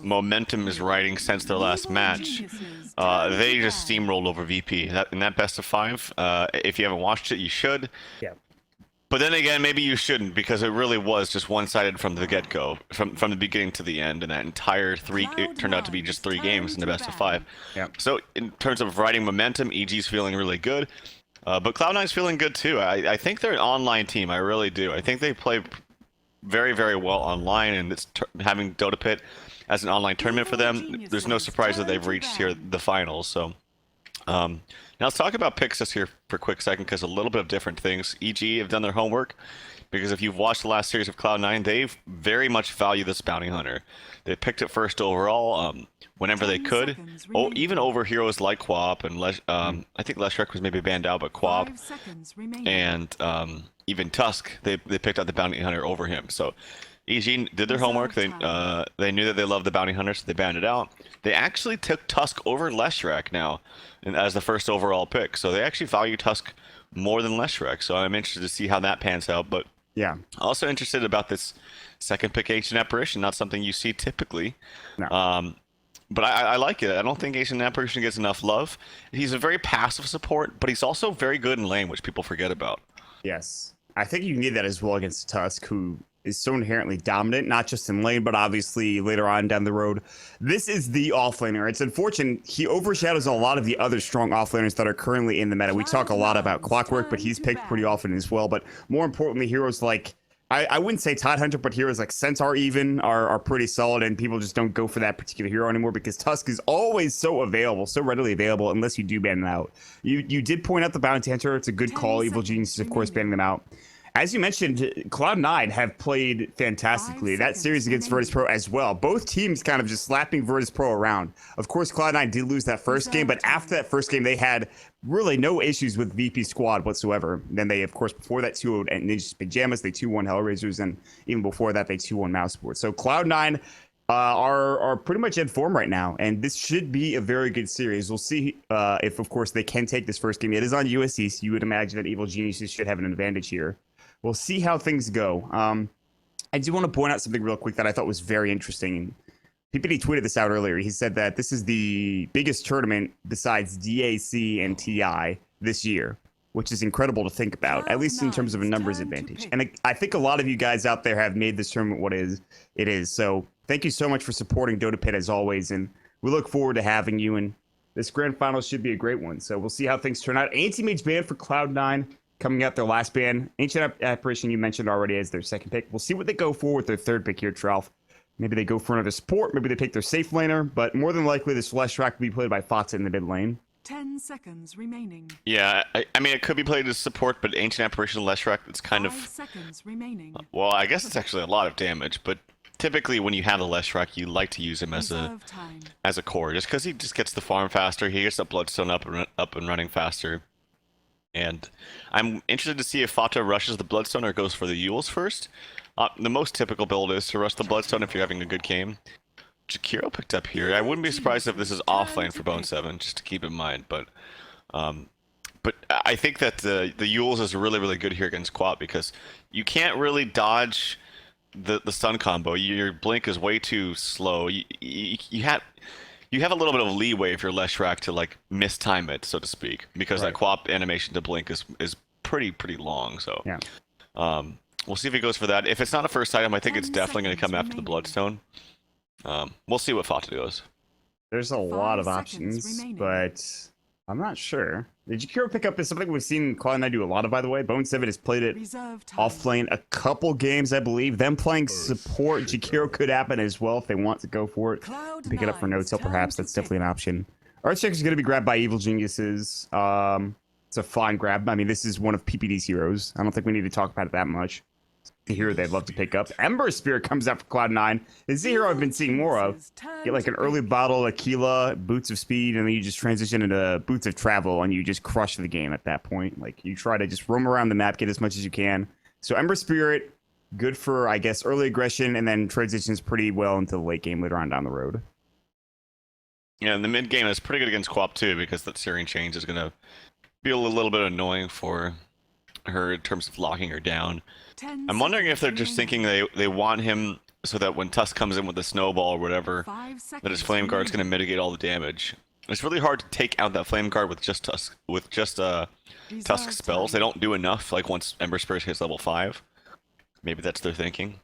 momentum is riding since their last match. They just steamrolled over VP. In that best of 5, if you haven't watched it, you should. Yeah. But then again, maybe you shouldn't, because it really was just one-sided from the get-go, from the beginning to the end, and that entire it turned out to be just 3 games in the best of 5. Yeah. So in terms of riding momentum, EG's feeling really good, but Cloud9's feeling good too. I think they're an online team. I really do. I think they play very, very well online, and it's having DotaPit as an online tournament for them. There's no surprise that they've reached here the finals. So. Now let's talk about Pixis here for a quick second, because a little bit of different things. EG have done their homework, because if you've watched the last series of Cloud9, they very much value this bounty hunter. They picked it first overall whenever they could, even over heroes like Quap and I think Leshrac was maybe banned out, but Quap and even Tusk, they picked out the bounty hunter over him. So EG did their homework. They knew that they loved the bounty hunter, so they banned it out. They actually took Tusk over Leshrac now as the first overall pick. So they actually value Tusk more than Leshrac. So I'm interested to see how that pans out. But yeah, also interested about this second pick Ancient Apparition. Not something you see typically. No. But I like it. I don't think Ancient Apparition gets enough love. He's a very passive support, but he's also very good in lane, which people forget about. Yes. I think you need that as well against Tusk, who is so inherently dominant, not just in lane, but obviously later on down the road. This is the offlaner. It's unfortunate he overshadows a lot of the other strong offlaners that are currently in the meta. We talk a lot about Clockwork, but he's picked pretty often as well. But more importantly, heroes like, I wouldn't say Tidehunter, but heroes like Centaur even are pretty solid, and people just don't go for that particular hero anymore because Tusk is always so available, so readily available, unless you do ban him out. You did point out the Bounty Hunter. It's a good call. Evil Geniuses, of course, banning them out. As you mentioned, Cloud9 have played fantastically. That series against Virtus Pro as well. Both teams kind of just slapping Virtus Pro around. Of course, Cloud9 did lose that first game, but after that first game, they had really no issues with VP squad whatsoever. Then they, of course, before that 2-0 at Ninja's Pajamas, they 2-1 Hellraisers, and even before that, they 2-1 Mouseboard. So Cloud9 are pretty much in form right now, and this should be a very good series. We'll see if, of course, they can take this first game. It is on USC, so you would imagine that Evil Geniuses should have an advantage here. We'll see how things go. I do want to point out something real quick that I thought was very interesting. PPD tweeted this out earlier. He said that this is the biggest tournament besides DAC and TI this year, which is incredible to think about, at least in terms of a numbers advantage. And I think a lot of you guys out there have made this tournament what it is. So thank you so much for supporting DotaPit as always, and we look forward to having you. And this grand final should be a great one. So we'll see how things turn out. Anti-Mage ban for Cloud9. Coming out their last ban. Ancient Apparition you mentioned already as their second pick. We'll see what they go for with their third pick here, Tralf. Maybe they go for another support. Maybe they pick their safe laner. But more than likely, this Leshrac will be played by Fata in the mid lane. 10 seconds remaining. Yeah, I mean, it could be played as support, but Ancient Apparition Leshrac, it's kind 5 seconds remaining. Well, I guess it's actually a lot of damage, but typically when you have the Leshrac, you like to use him as a core, just because he just gets the farm faster. He gets the Bloodstone up and running faster. And I'm interested to see if Fata rushes the Bloodstone or goes for the Euls first. The most typical build is to rush the Bloodstone if you're having a good game. Jakiro picked up here. I wouldn't be surprised if this is offlane for Bone 7, just to keep in mind. But I think that the Euls is really, really good here against Quap, because you can't really dodge the stun combo. Your blink is way too slow. You have a little bit of leeway if you're Leshrac to like mistime it, so to speak, because that Quap animation to blink is pretty long. So yeah, we'll see if he goes for that. If it's not a first item, I think it's definitely going to come after the Bloodstone. We'll see what Fata does. There's a lot of options, but I'm not sure. Did Jakiro pick up is something we've seen Cloud9 do a lot of, by the way. Bone 7 has played it off lane a couple games, I believe. Them playing support, Jakiro could happen as well if they want to go for it. Pick it up for no-till, perhaps. That's definitely an option. Archcheck is going to be grabbed by Evil Geniuses. It's a fine grab. I mean, this is one of PPD's heroes. I don't think we need to talk about it that much. The hero they'd love to pick up. Ember Spirit comes out for Cloud9. It's the hero I've been seeing more of. Get like an early bottle, Aquila, Boots of Speed, and then you just transition into Boots of Travel, and you just crush the game at that point. Like, you try to just roam around the map, get as much as you can. So Ember Spirit, good for, I guess, early aggression, and then transitions pretty well into the late game later on down the road. Yeah, and the mid game is pretty good against Quap too, because that Searing Change is going to be a little bit annoying for her in terms of locking her down. I'm wondering if they're just thinking they want him so that when Tusk comes in with the snowball or whatever, 5 that seconds. his Flame Guard's going to remaining. mitigate all the damage. It's really hard to take out that Flame Guard with just Tusk Tusk Reserve spells. They time. don't do enough. Like once Ember Spirit hits level 5, maybe that's their thinking.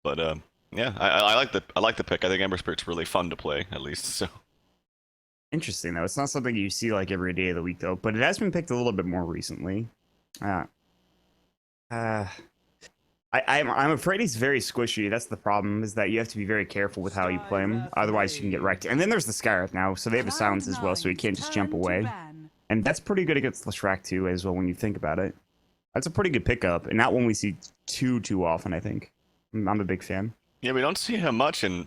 But yeah, I like the pick. I think Ember Spirit's really fun to play, at least. So Interesting though. It's not something you see like every day of the week though, but it has been picked a little bit more recently. Uh, uh, I'm afraid he's very squishy. That's the problem, is that you have to be very careful with how you play him. Otherwise, you can get wrecked. And then there's the Skywrath now, so they have a silence as well, so he can't just jump away. And that's pretty good against Leshrac too, as well, when you think about it. That's a pretty good pickup, and not one we see too often, I think. I'm a big fan. yeah, we don't see him much, and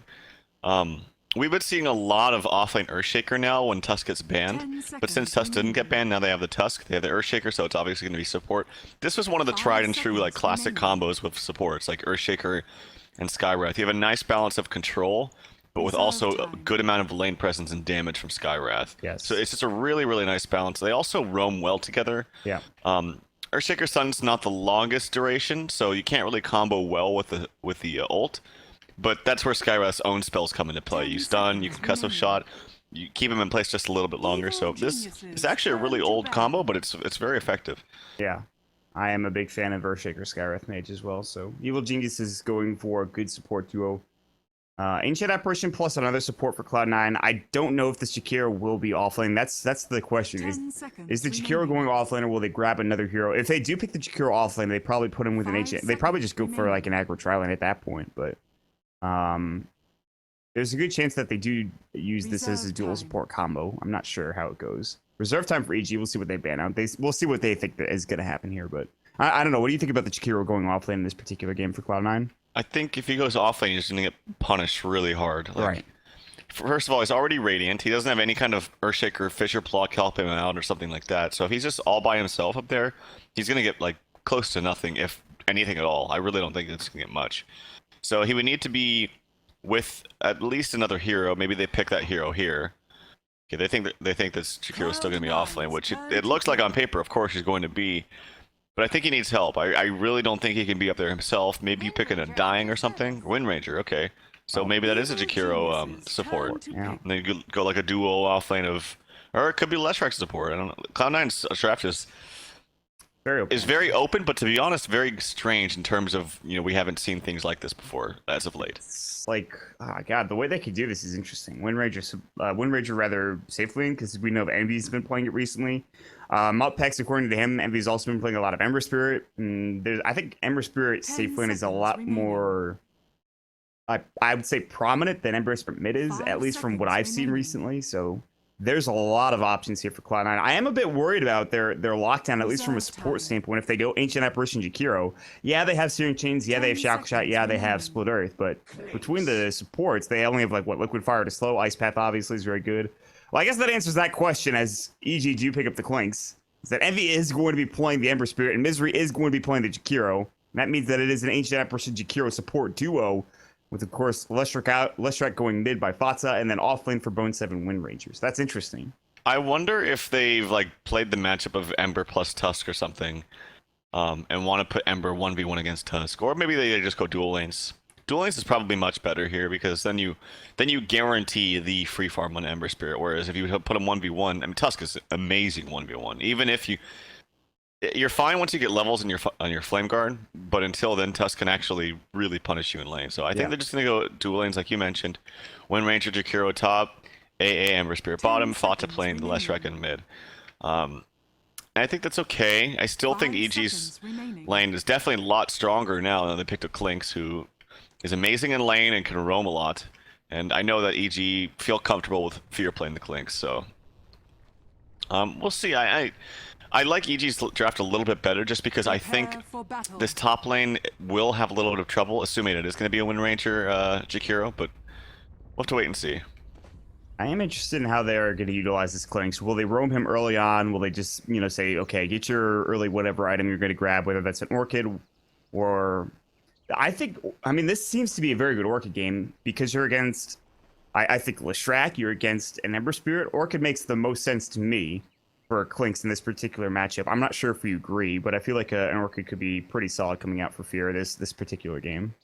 we've been seeing a lot of offlane Earthshaker now when Tusk gets banned. 10 But since seconds Tusk didn't get remaining. banned, now they have the Tusk, they have the Earthshaker, so it's obviously going to be support. This was one of the 5 tried and true like seconds classic remaining. combos with supports, like Earthshaker and Skywrath. You have a nice balance of control, but with Reserve also a time. good amount of lane presence and damage from Skywrath. Yes. So it's just a really, really nice balance. They also roam well together. Yeah. Earthshaker Sun's not the longest duration, so you can't really combo well with the ult. But that's where Skywrath's own spells come into play. 10 You stun, you seconds concussive remaining. shot, you keep him in place just a little bit longer. Evil So this geniuses is actually a really turn to old ban. combo, but it's very effective. Yeah. I am a big fan of Earthshaker Skywrath Mage as well, so Evil Genius is going for a good support duo. Ancient Apparition plus another support for Cloud9. I don't know if the Jakiro will be offlane. That's the question. 10 seconds Is the Jakiro remaining. going offlane, or will they grab another hero? If they do pick the Jakiro offlane, they probably put him with an 5 Ancient. They probably just go seconds for like an aggro tri-lane at that point, but there's a good chance that they do use this as a Reserve dual time. support combo. I'm not sure how it goes. Reserve time for EG. We'll see what they ban out. We'll see what they think that is going to happen here, but I don't know. What do you think about the Jakiro going offlane in this particular game for Cloud9? I think if he goes offlane, he's going to get punished really hard. Like, Right. First of all, he's already Radiant. He doesn't have any kind of Earthshaker, Fisher Pluck help him out or something like that. So if he's just all by himself up there, he's going to get like close to nothing, if anything at all. I really don't think it's going to get much. So he would need to be with at least another hero. Maybe they pick that hero here. Okay, they think that Jakiro's still going to be offlane, which it looks like on paper, of course, he's going to be. But I think he needs help. I really don't think he can be up there himself. Maybe you pick in a Dying or something. Wind Ranger, okay. So maybe that is a Jakiro support. Yeah. And then you go like a duo offlane of, or it could be Leshrac support. I don't know. Cloud9's draft is very open, but to be honest, very strange in terms of, we haven't seen things like this before as of late. It's like, oh god, the way they could do this is interesting. Wind Ranger rather safely, because we know Envy's been playing it recently. Mutpex, according to him, Envy's also been playing a lot of Ember Spirit. And I think Ember Spirit 10 safe lane is a seconds lot remaining. more, I would say, prominent than Ember Spirit mid is, 5 at least from what seconds I've seen remaining. recently. So there's a lot of options here for Cloud9. I am a bit worried about their lockdown, at least from a Reserve support time. standpoint. If they go Ancient Apparition Jakiro, yeah, they have Searing Chains, yeah, they have 10 Shackle Shot, yeah, they have seconds Split Earth, but between the supports, they only have Liquid Fire to slow. Ice Path obviously is very good. Well, I guess that answers that question, as EG do pick up the Clinks. Is that Envy is going to be playing the Ember Spirit, and Misery is going to be playing the Jakiro. And that means that it is an Ancient Apparition Jakiro support duo, with, of course, Leshrac going mid by Fatsa, and then offlane for Bone 7 Wind Rangers. That's interesting. I wonder if they've played the matchup of Ember plus Tusk or something, and want to put Ember 1v1 against Tusk, or maybe they just go dual lanes. Dual lanes is probably much better here, because then you guarantee the free farm on Ember Spirit. Whereas if you put him 1v1, I mean, Tusk is amazing 1v1. Even if you're fine once you get levels on your Flame Guard, but until then, Tusk can actually really punish you in lane. So I think they're just gonna go dual lanes like you mentioned. Wind Ranger, Jakiro top, AA Ember Spirit 10 bottom, Fata seconds playing the Leshrac remaining. in mid. And I think that's okay. I still think 5 EG's seconds remaining. lane is definitely a lot stronger now than they picked up Clinks, who is amazing in lane and can roam a lot. And I know that EG feel comfortable with Fear playing the Clinks, so we'll see. I like EG's draft a little bit better, just because I think Prepare for battle. this top lane will have a little bit of trouble, assuming it is going to be a Wind Ranger Jakiro, but we'll have to wait and see. I am interested in how they're going to utilize this Clinks. Will they roam him early on? Will they just, say, okay, get your early whatever item you're going to grab, whether that's an Orchid or... I mean, this seems to be a very good Orchid game, because you're against, I think, Leshrac, you're against an Ember Spirit. Orchid makes the most sense to me for Clinks in this particular matchup. I'm not sure if you agree, but I feel like an Orchid could be pretty solid coming out for Fear this particular game.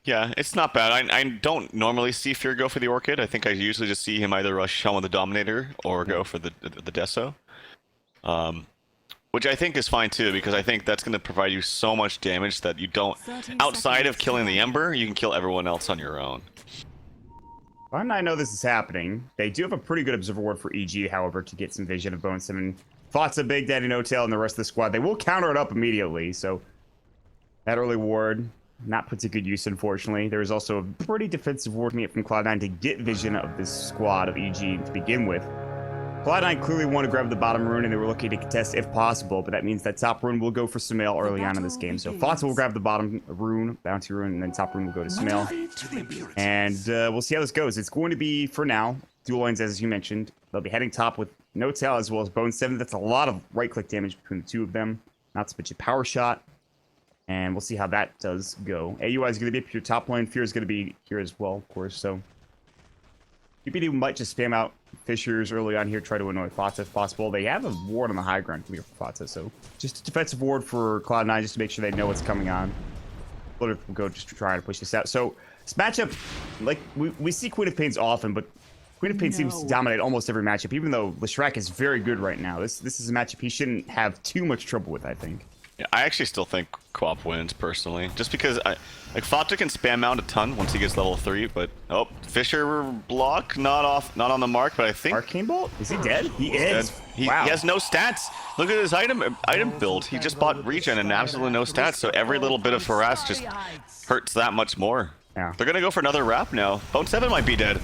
Yeah, it's not bad. I don't normally see Fear go for the Orchid. I think I usually just see him either rush Helm of the Dominator or go for the Deso. Which I think is fine too, because I think that's going to provide you so much damage that you don't... 30 Outside of seconds killing to the go. Ember, you can kill everyone else on your own. Cloud9 I know this is happening. They do have a pretty good Observer Ward for EG, however, to get some vision of Bone 7. Thoughts of Big Daddy No Tail and the rest of the squad. They will counter it up immediately, so that early ward not put to good use, unfortunately. There is also a pretty defensive ward from Cloud9 to get vision of this squad of EG to begin with. Cloud9 clearly want to grab the bottom rune, and they were looking to contest if possible, but that means that top rune will go for Sumail early on in this game. So Fata will grab the bottom rune, bounty rune, and then top rune will go to Sumail. And we'll see how this goes. It's going to be, for now, dual lanes, as you mentioned. They'll be heading top with No Tail as well as Bone 7. That's a lot of right-click damage between the two of them. Not to mention Power Shot. And we'll see how that does go. AUI is going to be up your top lane. Fear is going to be here as well, of course. So PPD might just spam out Fissures early on here, try to annoy Fata if possible. They have a ward on the high ground here for Fata, so just a defensive ward for Cloud9 just to make sure they know what's coming on. We'll go just to try to push this out. So this matchup, like we see Queen of Pains often, but Queen of Pain seems to dominate almost every matchup, even though Leshrac is very good right now. This is a matchup he shouldn't have too much trouble with, I think. Yeah, I actually still think Co-op wins, personally. Just because, Fata can spam out a ton once he gets level 3, but... Oh, Fissure block, not on the mark, but I think... Arcane Bolt? Is he dead? He is. He Wow. has no stats. Look at his item build. He just bought regen and absolutely no stats, so every little bit of harass just hurts that much more. Yeah. They're gonna go for another wrap now. Bone 7 might be dead.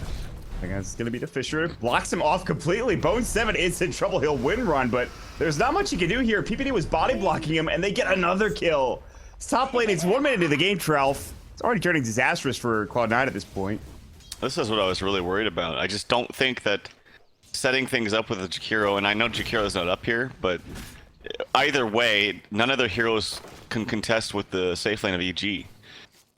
I guess it's going to be the Fissure. Blocks him off completely. Bone 7 is in trouble. He'll win run, but there's not much he can do here. PPD was body blocking him, and they get another kill. It's top lane. It's 1 minute into the game, Tralf. It's already turning disastrous for Cloud9 at this point. This is what I was really worried about. I just don't think that setting things up with a Jakiro, and I know Jakiro's not up here, but either way, none of their heroes can contest with the safe lane of EG.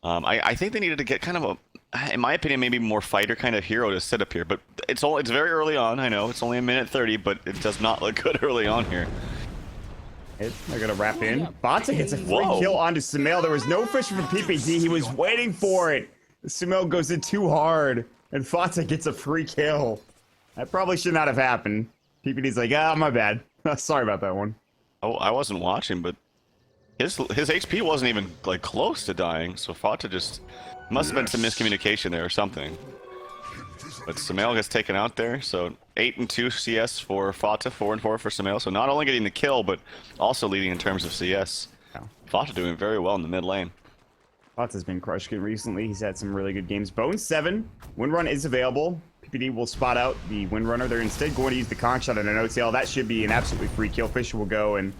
I think they needed to get kind of a, in my opinion, maybe more fighter kind of hero to sit up here, but it's very early on. I know it's only a minute 30, but it does not look good early on here. They're gonna wrap in. Bata gets a free Whoa. kill onto Sumail. There was no Fissure from PPD. He was waiting for it. Sumail goes in too hard, and Fata gets a free kill. That probably should not have happened. PPD's like, my bad. Sorry about that one. Oh, I wasn't watching, but his HP wasn't even like close to dying, so Fata just must have been some miscommunication there or something. But Sumail gets taken out there, so 8 and 2 CS for Fata, 4 and 4 for Sumail. So not only getting the kill, but also leading in terms of CS. Yeah. Fata doing very well in the mid lane. Fata's been crushing it recently. He's had some really good games. Bone 7, win run is available. PPD will spot out the Windrunner. They're instead going to use the Conch Shot and an OTL. That should be an absolutely free kill. Fissure will go, and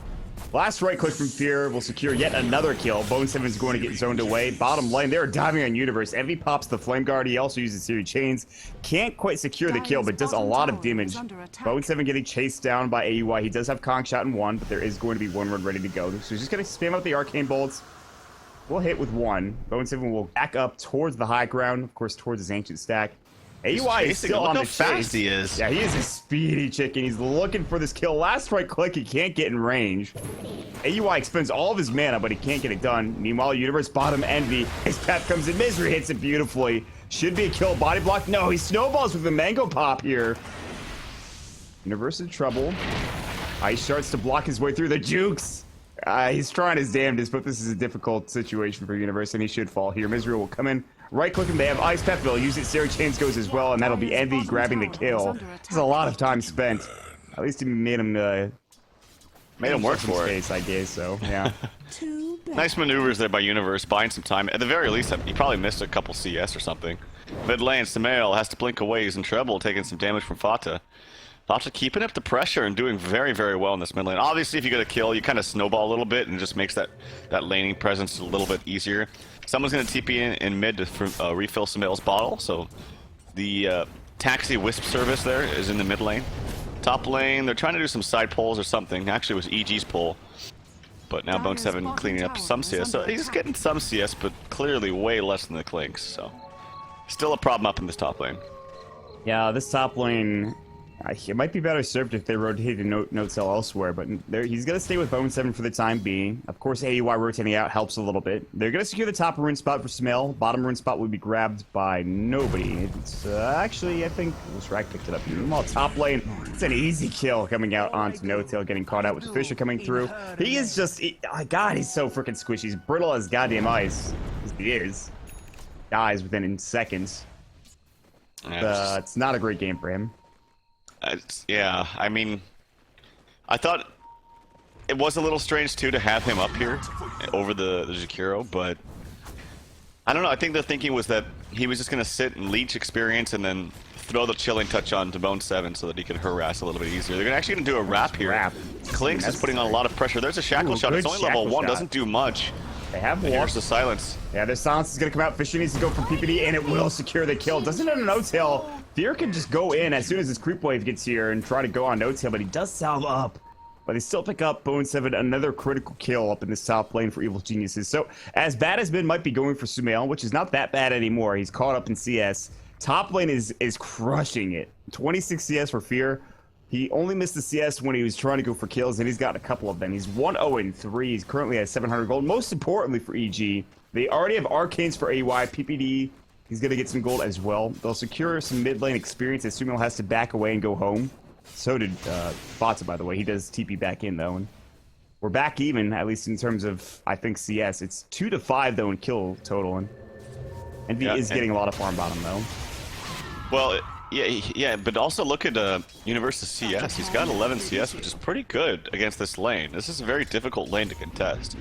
last right click from Fear will secure yet another kill. Bone 7's going to get zoned away. Bottom lane, they're diving on Universe. Envy pops the Flame Guard. He also uses Series Chains. Can't quite secure the kill, but does a lot of damage. Bone 7 getting chased down by AUI. He does have Conch Shot in 1, but there is going to be one run ready to go. So he's just going to spam out the Arcane Bolts. We'll hit with 1. Bone 7 will back up towards the high ground, of course, towards his Ancient Stack. AUI is still on the chase. Look how fast he is. Yeah, he is a speedy chicken. He's looking for this kill. Last right click, he can't get in range. AUI expends all of his mana, but he can't get it done. Meanwhile, Universe bottom Envy. His path comes in. Misery hits it beautifully. Should be a kill. Body block. No, he snowballs with the Mango Pop here. Universe in trouble. Ice starts to block his way through the jukes. He's trying his damnedest, but this is a difficult situation for Universe, and he should fall here. Misery will come in. Right click him, they have Ice Path, they'll use it, Series Chains goes as well, and that'll be Envy grabbing the kill. This is a lot of time spent. At least he made him Work for it. space, I guess, so, yeah. Nice maneuvers there by Universe, buying some time. At the very least, he probably missed a couple CS or something. Mid lane, Sumail has to blink away. He's in trouble, taking some damage from Fata. Fata keeping up the pressure and doing very, very well in this mid lane. Obviously, if you get a kill, you kind of snowball a little bit and it just makes that laning presence a little bit easier. Someone's going to TP in mid to refill Sumail's bottle, so the Taxi Wisp service there is in the mid lane. Top lane, they're trying to do some side pulls or something. Actually, it was EG's pull. But now Bone 7 cleaning up some CS. So he's getting some CS, but clearly way less than the Clinks. So still a problem up in this top lane. Yeah, this top lane It might be better served if they rotated note cell elsewhere, but he's going to stay with Bone 7 for the time being. Of course, AUI rotating out helps a little bit. They're going to secure the top rune spot for Smell. Bottom rune spot will be grabbed by nobody. It's actually, I think, Shrek picked it up. Meanwhile, top lane, it's an easy kill coming out onto No-Tail, getting caught out with Fisher coming through. He is just, oh God, he's so freaking squishy. He's brittle as goddamn ice. He is. Dies within seconds. Yeah, it's not a great game for him. Yeah, I mean, I thought it was a little strange too to have him up here over the Jakiro, but I don't know. I think the thinking was that he was just gonna sit and leech experience and then throw the chilling touch on to Bone 7 so that he could harass a little bit easier. They're actually gonna do a wrap here. Clinks is putting on a lot of pressure. There's a shackle shot. It's only level 1, doesn't do much. They have walk. Here's the silence. Yeah, their silence is going to come out. Fisher needs to go for PPD, and it will secure the kill. Doesn't have a no-tail. Fear can just go in as soon as his creep wave gets here and try to go on no-tail, but he does salve up. But they still pick up Bone 7, another critical kill up in the top lane for Evil Geniuses. So, as bad as Ben might be going for Sumail, which is not that bad anymore. He's caught up in CS. Top lane is crushing it. 26 CS for Fear. He only missed the CS when he was trying to go for kills, and he's got a couple of them. He's 1-0-3. He's currently at 700 gold. Most importantly for EG, they already have Arcanes for AY, PPD. He's going to get some gold as well. They'll secure some mid lane experience as Sumail has to back away and go home. So did Fata, by the way. He does TP back in, though. And we're back even, at least in terms of, I think, CS. It's 2-5, though, in kill total. And Envy is getting a lot of farm bottom, though. Well, yeah, but also look at Universe's CS. He's got 11 CS, which is pretty good against this lane. This is a very difficult lane to contest.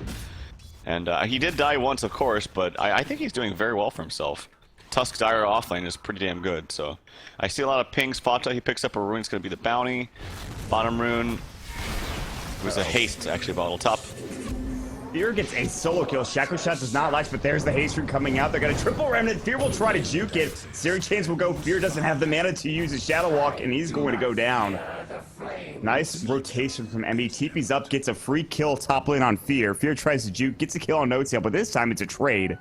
And he did die once, of course, but I think he's doing very well for himself. Tusk's Dire offlane is pretty damn good, so I see a lot of pings. Fata, he picks up a rune, it's going to be the bounty. Bottom rune. It was a haste, actually, bottle top. Fear gets a solo kill. Shackle Shot does not latch, but there's the haste rune coming out. They're going to triple remnant. Fear will try to juke it. Searing Chains will go. Fear doesn't have the mana to use his Shadow Walk, and he's going to go down. Nice rotation from Emmy. TP's up, gets a free kill top lane on Fear. Fear tries to juke, gets a kill on No-Tail, but this time it's a trade.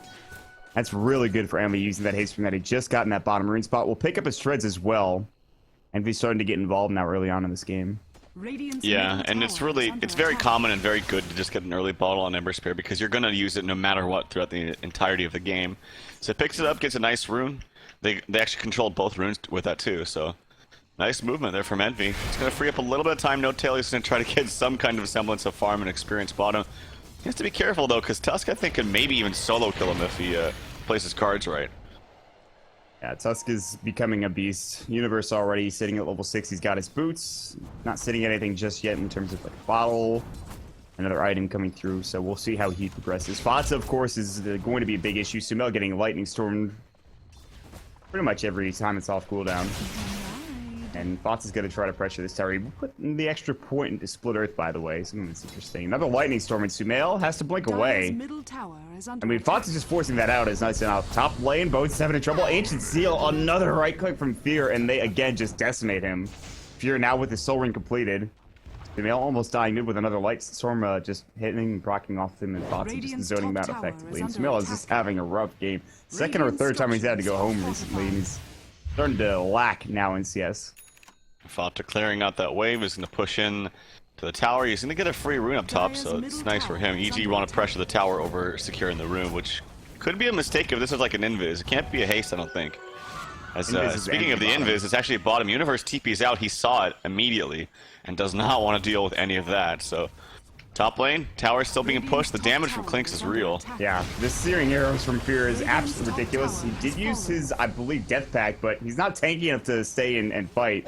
That's really good for Emmy using that haste rune that he just got in that bottom rune spot. We'll pick up his treads as well. Envy's starting to get involved now early on in this game. Yeah, and it's very common and very good to just get an early bottle on Ember Spear because you're going to use it no matter what throughout the entirety of the game. So it picks it up, gets a nice rune. They actually controlled both runes with that too, so nice movement there from Envy. It's going to free up a little bit of time. No-Tail is going to try to get some kind of semblance of farm and experience bottom. He has to be careful though, because Tusk I think can maybe even solo kill him if he plays his cards right. Yeah, Tusk is becoming a beast. Universe already sitting at level 6. He's got his boots. Not sitting at anything just yet in terms of like a bottle. Another item coming through, so we'll see how he progresses. Fata, of course, is going to be a big issue. Sumail getting lightning stormed pretty much every time it's off cooldown. And Fata's going to try to pressure this tower. He put the extra point into Split Earth, by the way. Something that's interesting. Another lightning storm, and Sumail has to blink away. I mean, Fata's just forcing that out. It's nice enough. Top lane, Bone 7 in trouble. Ancient Seal, another right click from Fear, and they again just decimate him. Fear now with his soul ring completed. Sumail almost dying mid with another light storm just hitting and proccing off him, and Fata just zoning him out effectively. And Sumail is just having a rough game. Second or third time he's had to go home recently, and he's starting to lack now in CS. Fata clearing out that wave is going to push in to the tower. He's going to get a free rune up top, so it's nice for him. EG want to pressure the tower over securing the rune, which could be a mistake if this is like an invis. It can't be a haste, I don't think. As speaking of the invis, it's actually bottom. Universe TP's out. He saw it immediately and does not want to deal with any of that. So top lane, tower still being pushed. The damage from Clinks is real. Yeah, this searing arrows from Fear is absolutely ridiculous. He did use his, I believe, death pack, but he's not tanky enough to stay and fight.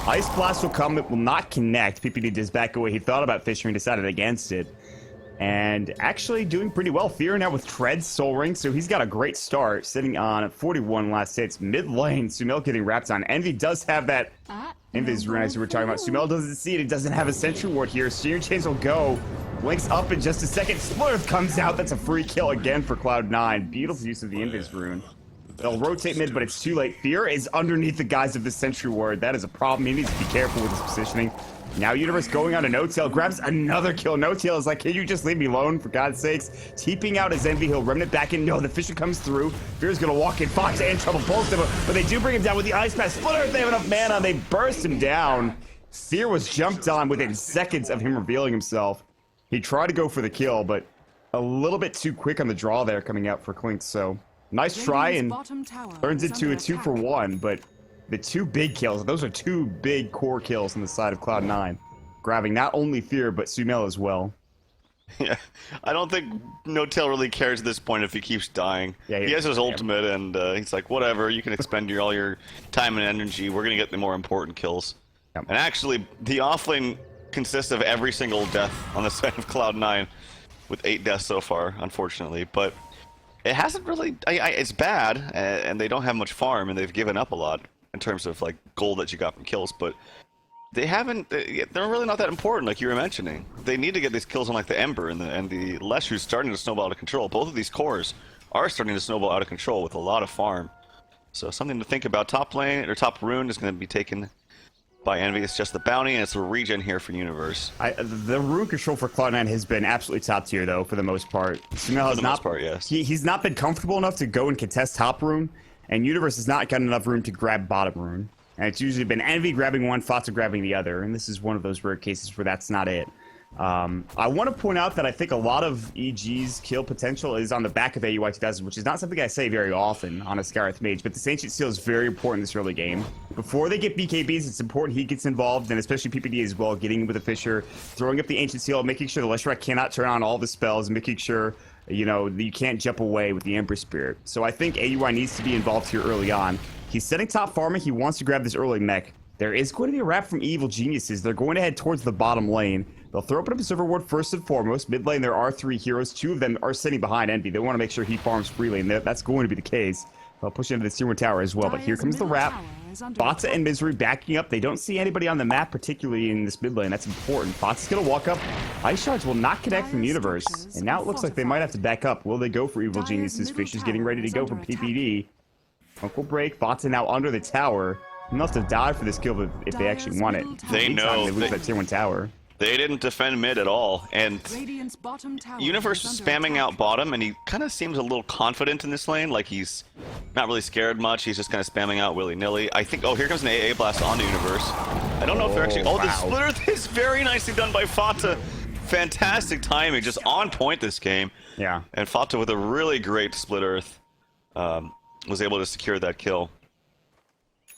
Ice Blast will come, it will not connect. PPD does back away. He thought about Fisher and decided against it. And actually doing pretty well. Fear now with Treads, Soul Ring, so he's got a great start, sitting on 41 last hits. Mid lane, Sumail getting wrapped on. Envy does have that Invis rune as we were talking about. Sumail doesn't see it. He doesn't have a Sentry Ward here. Searing Chains will go. Blinks up in just a second. Split Earth comes out. That's a free kill again for Cloud9. Beautiful use of the Invis rune. They'll rotate mid, but it's too late. Fear is underneath the guise of the Sentry Ward. That is a problem. He needs to be careful with his positioning. Now Universe going on a no-tail, grabs another kill. No-tail is like, can you just leave me alone, for God's sakes? Teeping out his Envy, he'll remnant back in. No, the Fisher comes through. Fear's gonna walk in. Fox and trouble, both of them, but they do bring him down with the Ice Path. Split Earth, they have enough mana, they burst him down. Fear was jumped on within seconds of him revealing himself. He tried to go for the kill, but a little bit too quick on the draw there coming out for Clink, so nice try and turns into a 2-for-1, but the two big kills, those are two big core kills on the side of Cloud9, grabbing not only Fear, but Sumail as well. Yeah, I don't think No-Tail really cares at this point if he keeps dying. Yeah, he has his ultimate, and he's like, whatever, you can expend all your time and energy, we're going to get the more important kills. Yep. And actually, the offlane consists of every single death on the side of Cloud9, with 8 deaths so far, unfortunately, but it hasn't really, it's bad, and they don't have much farm, and they've given up a lot in terms of like gold that you got from kills, but they're really not that important, like you were mentioning. They need to get these kills on like the Ember and the Lesh, who's starting to snowball out of control. Both of these cores are starting to snowball out of control with a lot of farm. So something to think about. Top lane, or top rune is going to be taken by Envy. It's just the bounty, and it's a regen here for Universe. The rune control for Cloud9 has been absolutely top tier, though, for the most part. Sumail has most part, yes. He's not been comfortable enough to go and contest top rune, and Universe has not gotten enough room to grab bottom rune. And it's usually been Envy grabbing one, Fata grabbing the other, and this is one of those rare cases where that's not it. I want to point out that I think a lot of EG's kill potential is on the back of AUI 2000, which is not something I say very often on a Scarith Mage, but this Ancient Seal is very important this early game. Before they get BKBs, it's important he gets involved, and especially PPD as well, getting in with the Fisher, throwing up the Ancient Seal, making sure the Leshrac cannot turn on all the spells, and making sure, you know, you can't jump away with the Ember Spirit. So I think AUI needs to be involved here early on. He's setting top farming, he wants to grab this early mech. There is going to be a wrap from Evil Geniuses. They're going to head towards the bottom lane. They'll throw up an Observer Ward first and foremost. Mid lane, there are 3 heroes. 2 of them are sitting behind Envy. They want to make sure he farms freely, and that's going to be the case. They'll push into the Tier 1 tower as well, but here comes the wrap. Botza and Misery backing up. They don't see anybody on the map, particularly in this mid lane. That's important. Botza's going to walk up. Ice Shards will not connect from Universe, and now it looks like they might have to back up. Will they go for Evil Geniuses? Fish is getting ready to go for PPD. Uncle Break. Botza now under the tower. They'll have to die for this kill if they actually want it. They know they lose that Tier 1 tower. They didn't defend mid at all, and Universe was spamming out bottom, and he kind of seems a little confident in this lane, like he's not really scared much, he's just kind of spamming out willy-nilly. I think, oh, here comes an AA blast onto Universe. I don't know if they're actually, oh, the Split Earth is very nicely done by Fata. Fantastic timing, just on point this game. Yeah. And Fata with a really great Split Earth was able to secure that kill.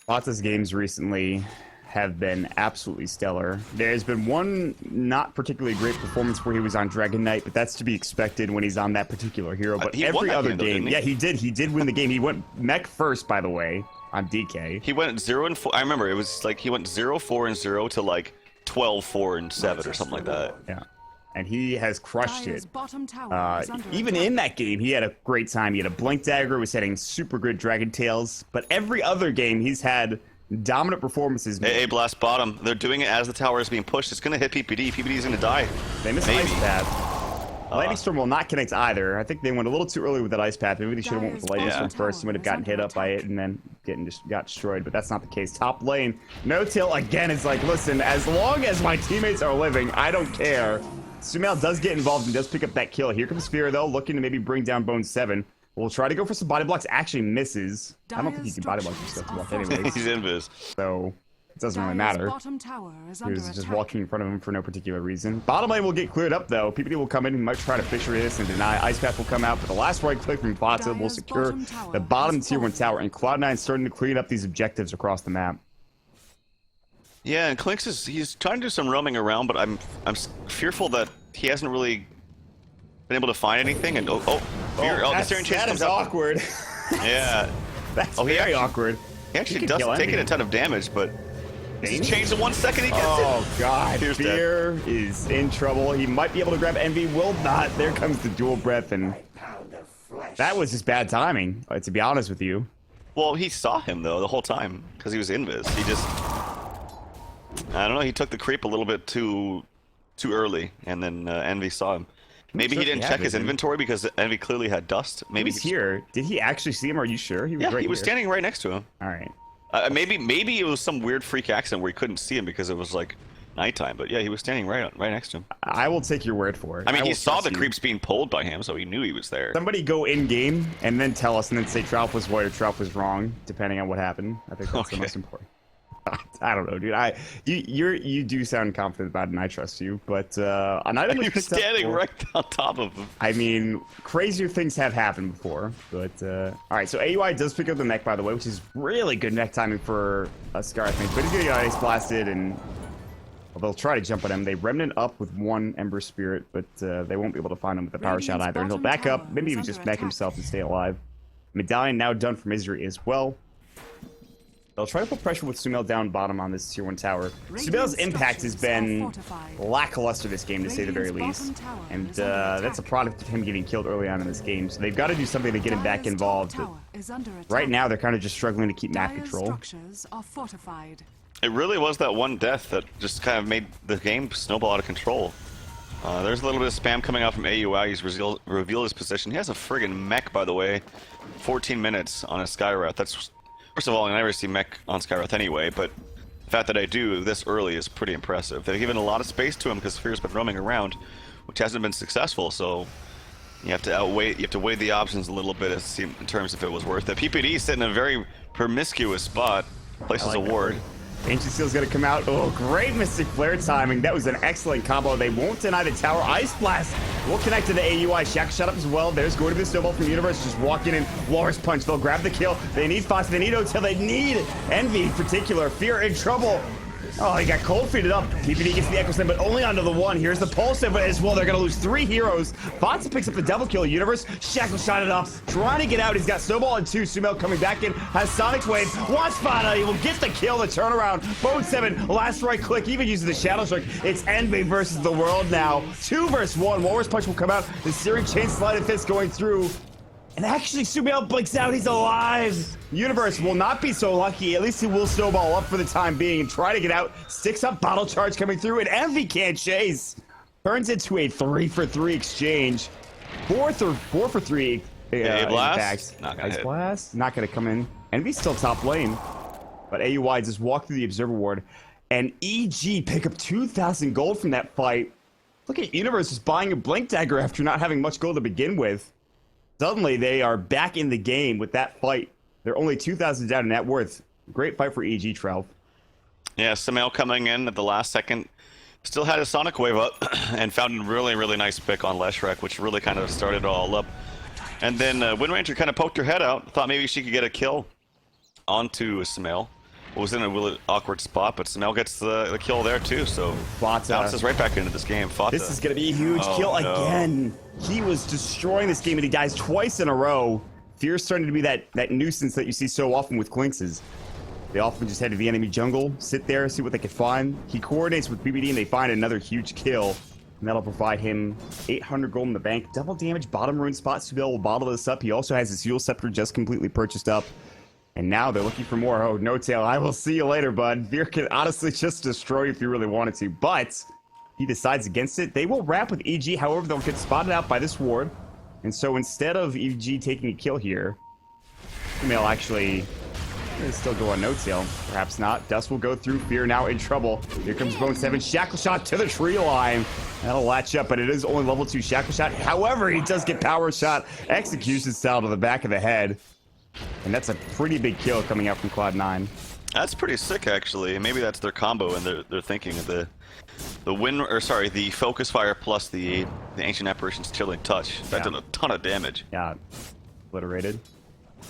Botza's games recently have been absolutely stellar. There's been one not particularly great performance where he was on Dragon Knight, but that's to be expected when he's on that particular hero. But every other game, yeah, he did. He did win the game. He went mech first, by the way, on DK. He went 0-4. I remember it was like he went 0-4-0 to like 12-4-7 or something like that. Yeah. And he has crushed it. Even in that game, he had a great time. He had a Blink Dagger, was hitting super good Dragon Tails. But every other game, he's had dominant performances. AA blast bottom. They're doing it as the tower is being pushed. It's going to hit PPD. PPD is going to die. They missed Ice Path. Lightning Storm will not connect either. I think they went a little too early with that Ice Path. Maybe they should have went with the Lightning Storm first. He might have gotten hit up by it and then got destroyed, but that's not the case. Top lane, No-Tail again is like, listen, as long as my teammates are living, I don't care. Sumail does get involved and does pick up that kill. Here comes Fear, though, looking to maybe bring down Bone 7. We'll try to go for some body blocks. Actually misses. I don't think he can body block himself to block anyways. He's invis. So it doesn't really matter. He was just walking in front of him for no particular reason. Bottom lane will get cleared up, though. PPD will come in and might try to Fisher this and deny. Ice Path will come out, but the last right click from Botza will secure the bottom Tier 1 tower. And Cloud9 starting to clean up these objectives across the map. Yeah, and Clinks he's trying to do some roaming around, but I'm fearful that he hasn't really been able to find anything. And that is awkward. Yeah, that's very awkward. He actually does take a ton of damage, but he's changed in 1 second. He gets it. Oh god, Fear is in trouble. He might be able to grab Envy, will not. There comes the dual breath, and that was just bad timing. To be honest with you. Well, he saw him though the whole time because he was invis. He just, I don't know. He took the creep a little bit too early, and then Envy saw him. Maybe he didn't check his inventory because Envy clearly had dust. Maybe he's here. Did he actually see him? Are you sure? He was he was standing right next to him. All right. Maybe it was some weird freak accident where he couldn't see him because it was like nighttime, but yeah, he was standing right next to him. I will take your word for it. I mean, he will saw trust the you. creeps being pulled by him, so he knew he was there. Somebody go in game and then tell us, and then say Trout was right or Trout was wrong, depending on what happened. I think that's the Okay. most important. I don't know, dude. You do sound confident about it, and I trust you. But an item was He was picked up standing for- right on top of him. I mean, crazier things have happened before. But all right, so AUI does pick up the mech, by the way, which is really good mech timing for a Scar, I think. But he's gonna get ice blasted, and well, they'll try to jump at him. They remnant up with one Ember Spirit, but they won't be able to find him with the power shot either. And he'll back up, maybe even just mech himself and stay alive. Medallion now done for Misery as well. They'll try to put pressure with Sumail down bottom on this tier 1 tower. Sumail's impact has been lackluster this game, to say the very least. And that's a product of him getting killed early on in this game. So they've got to do something to get him back involved. But right now, they're kind of just struggling to keep map control. Structures are fortified. It really was that one death that just kind of made the game snowball out of control. There's a little bit of spam coming out from AUI. He's revealed his position. He has a friggin' mech, by the way. 14 minutes on a Skywrath. That's, first of all, I never see mech on Skywrath anyway, but the fact that I do this early is pretty impressive. They've given a lot of space to him because Fear's been roaming around, which hasn't been successful, so you have to weigh the options a little bit to see in terms if it was worth it. PPD is sitting in a very promiscuous spot. Places a ward. Ancient Seal's gonna come out. Oh, great Mystic Flare timing. That was an excellent combo. They won't deny the tower. Ice Blast will connect to the AUI. Shack shut up as well. There's going to be the snowball from Universe. Just walking in. Walrus Punch. They'll grab the kill. They need Fox. They need Hotel. They need Envy in particular. Fear in trouble. Oh, he got cold feeded up. PPD gets the Echo Slam, but only onto the one. Here's the Pulse Slam as well. They're going to lose 3 heroes. Fonsa picks up the double kill. Universe, Shackle shot it up. Trying to get out. He's got Snowball and 2. Sumail coming back in. Has Sonic's Wave. Wants Fana. He will get the kill, the turnaround. Bone 7, last right click. Even using the Shadow Strike. It's Envy versus the world now. 2 versus 1. Walrus Punch will come out. The Searing Chain Sliding Fist going through. And actually, Sumail blinks out. He's alive. Universe will not be so lucky. At least he will snowball up for the time being and try to get out. Sticks up bottle charge coming through, and Envy can't chase. Turns into a 3-for-3 exchange. 4-for-3 Blast? impact. Not gonna Ice hit. Blast? Not going to come in. Envy's still top lane. But AUI just walk through the Observer Ward. And EG pick up 2,000 gold from that fight. Look at Universe just buying a Blink Dagger after not having much gold to begin with. Suddenly, they are back in the game with that fight. They're only 2,000 down in net worth. Great fight for EG, Trev. Yeah, Sumail coming in at the last second. Still had his Sonic Wave up and found a really, really nice pick on Leshrac, which really kind of started it all up. And then Wind Ranger kind of poked her head out. Thought maybe she could get a kill onto Sumail. Was in a really awkward spot, but Sumail gets the kill there too, so Fata. bounces right back into this game. Fata. This is going to be a huge Oh, kill no. again. He was destroying this game, and he dies twice in a row. Fear's starting to be that nuisance that you see so often with Clinxes. They often just head to the enemy jungle, sit there, see what they can find. He coordinates with BBD, and they find another huge kill. And that'll provide him 800 gold in the bank. Double damage, bottom rune spot. Sumail will bottle this up. He also has his Heal Scepter just completely purchased up. And now they're looking for more. Oh, No Tail, I will see you later, bud. Veer can honestly just destroy you if you really wanted to. But he decides against it. They will wrap with EG. However, they'll get spotted out by this ward. And so instead of EG taking a kill here, Sumail actually still go on No Tail. Perhaps not. Dust will go through. Fear now in trouble. Here comes Bone 7. Shackle shot to the tree line. That'll latch up, but it is only level 2 Shackle shot. However, he does get power shot. Execution style to the back of the head. And that's a pretty big kill coming out from Cloud9. That's pretty sick, actually. Maybe that's their combo, and they're thinking of the Focus Fire plus the Ancient Apparition's Chilling Touch. That did a ton of damage. Yeah, obliterated.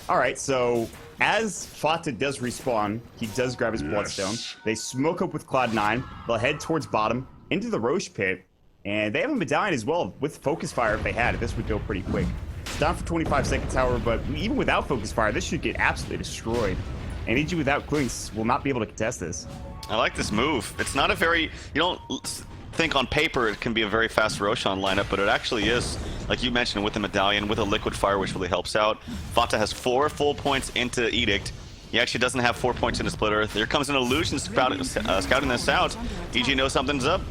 All right, so as Fata does respawn, he does grab his Bloodstone. They smoke up with Cloud9. They'll head towards bottom into the Roche pit, and they have a medallion as well with Focus Fire if they had it. This would go pretty quick. It's down for 25 seconds, however, but even without Focus Fire, this should get absolutely destroyed. And EG without Clinks will not be able to contest this. I like this move. It's not a very... You don't think on paper it can be a very fast Roshan lineup, but it actually is, like you mentioned, with the medallion, with a Liquid Fire, which really helps out. Fata has 4 full points into Edict. He actually doesn't have 4 points into Split Earth. Here comes an Illusion scouting this out. EG knows something's up.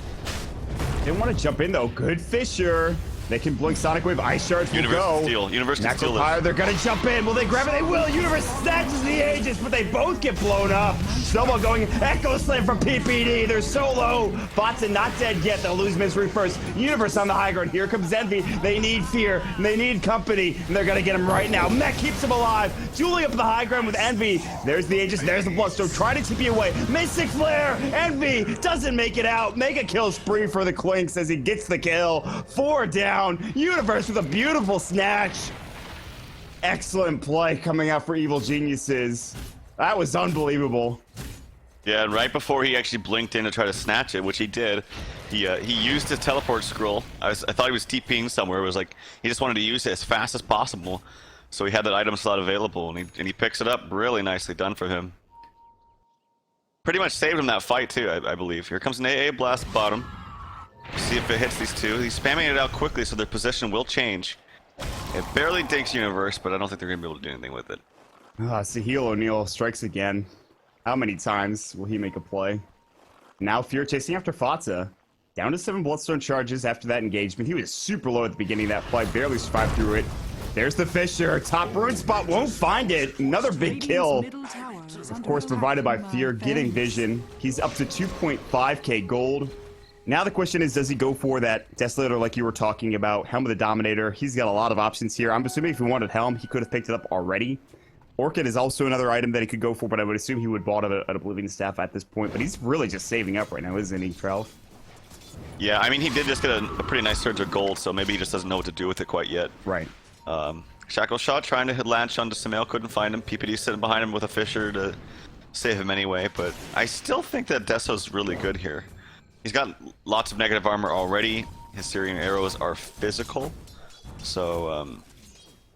They want to jump in, though. Good Fisher. They can blink Sonic Wave. Ice Shards will go. Universe can steal Necropire, this. they're going to jump in. Will they grab it? They will. Universe snatches the Aegis, but they both get blown up. Snowball going. Echo Slam from PPD. They're so low. Bots are not dead yet. They'll lose Misery first. Universe on the high ground. Here comes Envy. They need fear. And they need company. And they're going to get him right now. Mech keeps him alive. Julie up the high ground with Envy. There's the Aegis. There's the Bloodstone. Try to TP away. Mystic Flare. Envy doesn't make it out. Mega kill spree for the Clinks as he gets the kill. 4 down. Universe with a beautiful snatch. Excellent play coming out for Evil Geniuses. That was unbelievable. Yeah, and right before he actually blinked in to try to snatch it, which he did, he used his teleport scroll. I thought he was TPing somewhere. It was like he just wanted to use it as fast as possible, so he had that item slot available, and he picks it up. Really nicely done for him. Pretty much saved him that fight too, I believe. Here comes an AA blast bottom. See if it hits these two. He's spamming it out quickly, so their position will change. It barely dinks Universe, but I don't think they're gonna be able to do anything with it. Sahil O'Neal strikes again. How many times will he make a play? Now Fear chasing after Fatsa. Down to 7 Bloodstone charges after that engagement. He was super low at the beginning of that fight, barely survived through it. There's the Fisher. Top ruin spot, won't find it. Another big kill. Of course, provided by Fear, getting vision. He's up to 2.5k gold. Now the question is, does he go for that Desolator like you were talking about? Helm of the Dominator. He's got a lot of options here. I'm assuming if he wanted Helm, he could have picked it up already. Orchid is also another item that he could go for, but I would assume he would bought an Oblivion Staff at this point. But he's really just saving up right now, isn't he, Trell? Yeah, I mean, he did just get a pretty nice surge of gold, so maybe he just doesn't know what to do with it quite yet. Right. Shackle Shot trying to hit latch onto Samael, couldn't find him. PPD sitting behind him with a Fisher to save him anyway, but I still think that Deso's really good here. He's got lots of negative armor already. His Syrian arrows are physical, so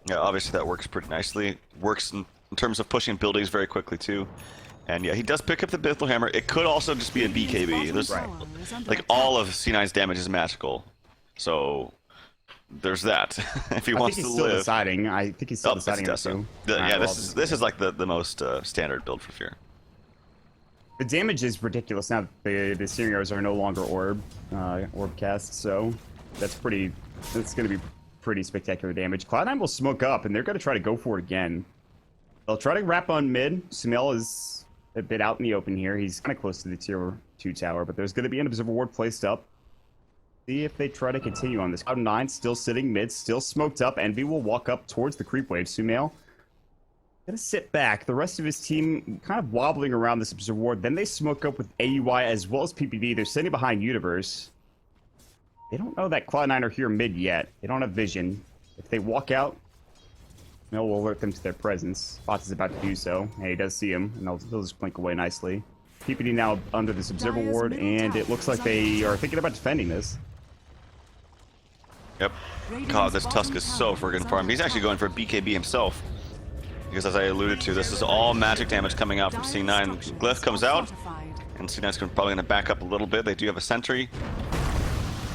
yeah, obviously that works pretty nicely. Works in terms of pushing buildings very quickly too. And yeah, he does pick up the Bithel Hammer. It could also just be a BKB. There's like all of C9's damage is magical, so there's that. If he wants to live. I think he's still deciding. Yeah, this is like the most standard build for Fear. The damage is ridiculous now. The Syrian arrows are no longer orb cast, so that's going to be pretty spectacular damage. Cloud9 will smoke up, and they're going to try to go for it again. They'll try to wrap on mid. Samael is a bit out in the open here. He's kind of close to the tier 2 tower, but there's going to be an Observer Ward placed up. See if they try to continue on this. Cloud9 still sitting mid, still smoked up. Envy will walk up towards the creep wave. Samael gonna sit back. The rest of his team kind of wobbling around this Observer Ward. Then they smoke up with AUI as well as PPD. They're sitting behind Universe. They don't know that Cloud9 are here mid yet. They don't have vision. If they walk out, Mel will alert them to their presence. Fox is about to do so. And he does see him, and they'll just blink away nicely. PPD now under this Observer Ward, and it looks like they are thinking about defending this. Yep. God, this Tusk is so friggin' farmed. He's actually going for a BKB himself. Because as I alluded to, this is all magic damage coming out from C9. Glyph comes out, and C9's probably going to back up a little bit. They do have a sentry.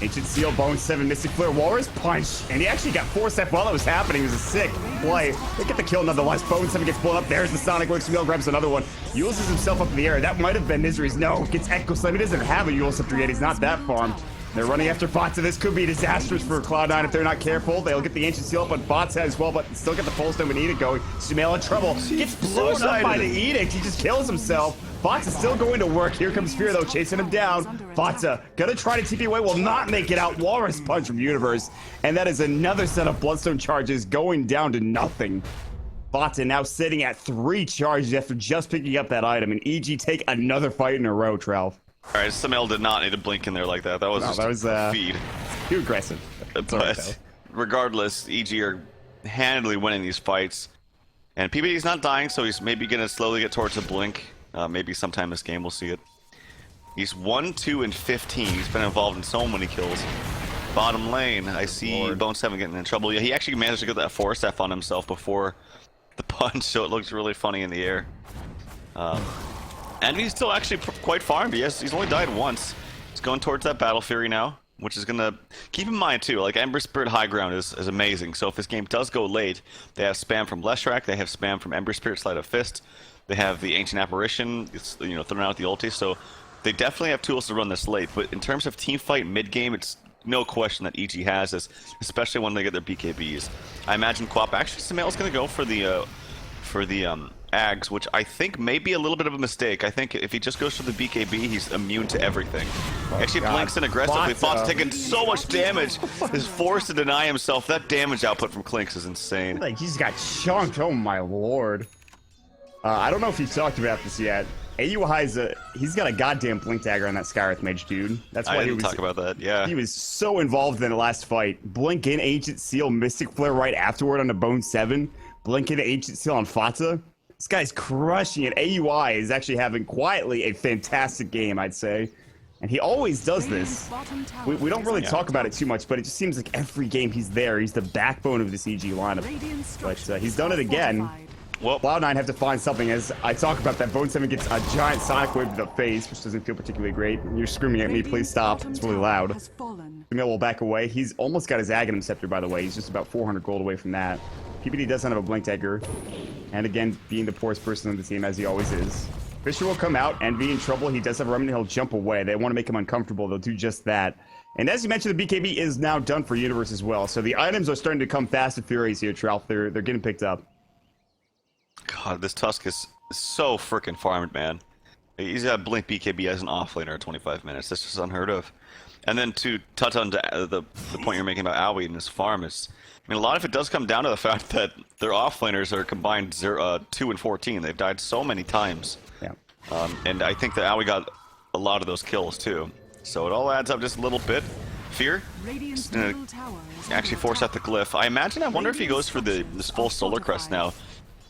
Ancient Seal, Bone 7, Mystic Flare, Walrus Punch, and he actually got 4-step while it was happening. It was a sick play. They get the kill nonetheless. Bone 7 gets blown up. There's the Sonic Wing. Samael grabs another one. Uses himself up in the air. That might have been Misery's. No, gets Echo Slam. He doesn't have a Eul Scepter yet. He's not that farmed. They're running after Botsa. This could be disastrous for Cloud9 if they're not careful. They'll get the Ancient Seal up on Botsa as well, but still get the Pulse Stone with Edict going. Samael in trouble. Gets blown up by the Edict. He just kills himself. Botsa's still going to work. Here comes Fear, though, chasing him down. Botsa gonna try to TP away. Will not make it out. Walrus Punch from Universe. And that is another set of Bloodstone charges going down to nothing. Botsa now sitting at 3 charges after just picking up that item. And EG take another fight in a row, Trell. All right, Samael did not need to blink in there like that. That was just a feed. Too aggressive. But regardless, EG are handily winning these fights. And PPD's not dying, so he's maybe going to slowly get towards a blink. Maybe sometime this game we'll see it. He's 1, 2, and 15. He's been involved in so many kills. Bottom lane, I see Bone 7 getting in trouble. Yeah, he actually managed to get that 4-step on himself before the punch, so it looks really funny in the air. And he's still actually quite farmed. He's only died once. He's going towards that Battle Fury now, which is going to... Keep in mind, too, like, Ember Spirit High Ground is amazing. So if this game does go late, they have spam from Leshrac, they have spam from Ember Spirit Sleight of Fist, they have the Ancient Apparition, it's, you know, throwing out the ulti, so they definitely have tools to run this late. But in terms of team fight mid-game, it's no question that EG has this, especially when they get their BKBs. I imagine Quap... Actually, Samael's going to go for the Ags, which I think may be a little bit of a mistake. I think if he just goes for the BKB, he's immune to everything. He actually blinks in aggressively. Fox taking so much damage. Is forced to deny himself. That damage output from Clinks is insane. Like, he's got chunked. Oh, my lord. I don't know if you've talked about this yet. AUI's he's got a goddamn blink dagger on that Skywrath Mage, dude. That's why I didn't talk about that, yeah. He was so involved in the last fight. Blink in Ancient Seal, Mystic Flare right afterward on the Bone 7. Blink in Ancient Seal on Fata. This guy's crushing it. AUI is actually having quietly a fantastic game, I'd say. And he always does this. We don't really talk about it too much, but it just seems like every game he's there. He's the backbone of this EG lineup. But he's done it again. Well, Cloud9 have to find something. As I talk about that, Bone 7 gets a giant Sonic Wave to the face, which doesn't feel particularly great. You're screaming at me, please stop. It's really loud. Camille will back away. He's almost got his Aghanim Scepter, by the way. He's just about 400 gold away from that. PPD doesn't have a Blink Dagger. And again, being the poorest person on the team, as he always is. Fisher will come out. Envy in trouble. He does have a Remnant. He'll jump away. They want to make him uncomfortable. They'll do just that. And as you mentioned, the BKB is now done for Universe as well. So the items are starting to come fast and furious here, Trout. They're getting picked up. God, this Tusk is so freaking farmed, man. He's got Blink BKB as an offlaner at 25 minutes. That's just unheard of. And then to touch on the point you're making about Owie and his farm is, I mean, a lot of it does come down to the fact that their offlaners are combined 2 and 14. They've died so many times. Yeah. And I think that Owie got a lot of those kills too. So it all adds up just a little bit. Fear is gonna actually force out the glyph. I wonder if he goes for this full Solar Crest now.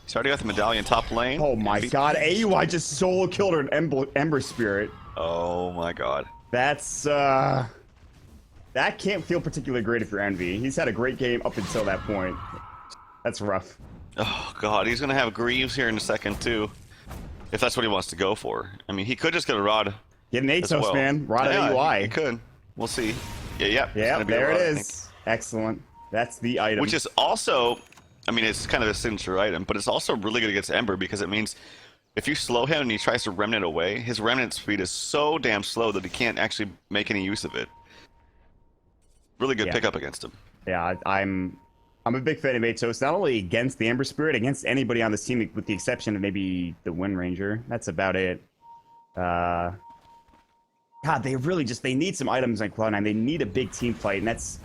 He's already got the medallion top lane. Oh my god, AUI just solo killed her an Ember Spirit. Oh my god. That's, that can't feel particularly great if you're Envy. He's had a great game up until that point. That's rough. Oh god, he's gonna have Greaves here in a second too. If that's what he wants to go for. I mean, he could just get a Rod. Get an Atos, well. man. Rod at AUI. He could. We'll see. Yeah, there it is. Excellent. That's the item. Which is also, I mean, it's kind of a signature item, but it's also really good against Ember because it means if you slow him and he tries to Remnant away, his Remnant speed is so damn slow that he can't actually make any use of it. Really good pickup against him. Yeah, I'm a big fan of Atos, not only against the Ember Spirit, against anybody on this team with the exception of maybe the Wind Ranger. That's about it. God, they really they need some items on Cloud9. They need a big team fight, and that's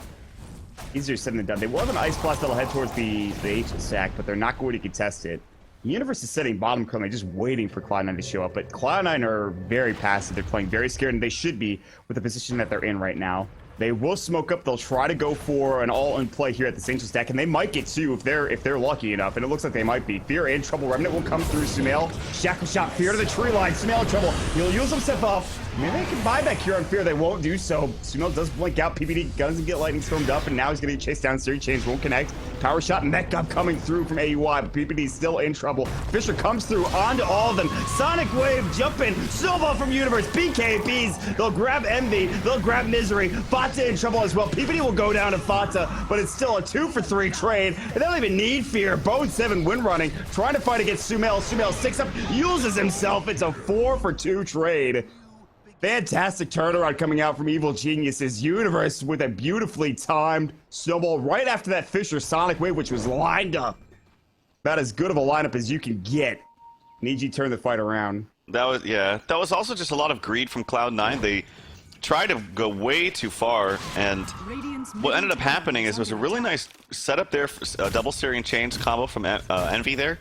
easier said than done. They will have an Ice Blast that'll head towards the ancient stack, but they're not going to contest it. The Universe is sitting bottom currently, just waiting for Cloud9 to show up, but Cloud9 are very passive. They're playing very scared, and they should be with the position that they're in right now. They will smoke up. They'll try to go for an all-in play here at the ancient stack, and they might get two if they're lucky enough, and it looks like they might be. Fear in trouble. Remnant will come through. Sumail, Shackle Shot, Fear to the tree line. Sumail in trouble. He'll use himself up. Maybe they can buy back here on Fear. They won't do so. Sumail does blink out. PPD guns and get lightning stormed up, and now he's going to get chased down. Series Chains won't connect. Power Shot, neck up coming through from AUI, but PPD is still in trouble. Fisher comes through onto all of them. Sonic Wave jumping. Snowball from Universe. BKBs. They'll grab Envy. They'll grab Misery. Fata in trouble as well. PPD will go down to Fata, but it's still a 2-for-3 trade. And they don't even need Fear. Bone 7 wind running. Trying to fight against Sumail. Sumail 6 up. Uses himself. It's a 4-for-2 trade. Fantastic turnaround coming out from Evil Geniuses. Universe with a beautifully timed snowball right after that Fisher Sonic Wave, which was lined up. About as good of a lineup as you can get. Need you turn the fight around. That was also just a lot of greed from Cloud9. They tried to go way too far, and what ended up happening is it was a really nice setup there for a double Syrian Chains combo from Envy there,